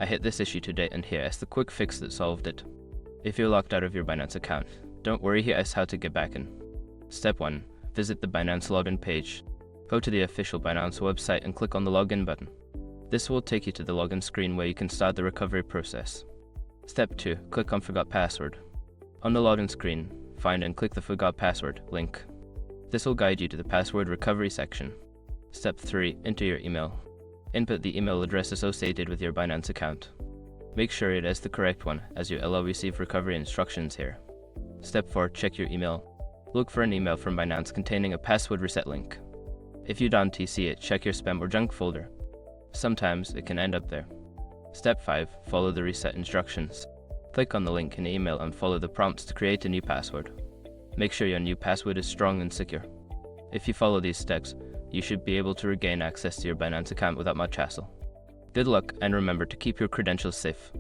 I hit this issue today and here is the quick fix that solved it. If you're locked out of your Binance account, don't worry, here is how to get back in. Step 1. Visit the Binance login page. Go to the official Binance website and click on the login button. This will take you to the login screen where you can start the recovery process. Step 2. Click on Forgot Password. On the login screen, find and click the Forgot Password link. This will guide you to the password recovery section. Step 3. Enter your email. Input the email address associated with your Binance account. Make sure it is the correct one, as you will receive recovery instructions here. Step 4. Check your email. Look for an email from Binance containing a password reset link. If you don't see it, check your spam or junk folder. Sometimes it can end up there. Step 5. Follow the reset instructions. Click on the link in the email and follow the prompts to create a new password. Make sure your new password is strong and secure. If you follow these steps, you should be able to regain access to your Binance account without much hassle. Good luck, and remember to keep your credentials safe.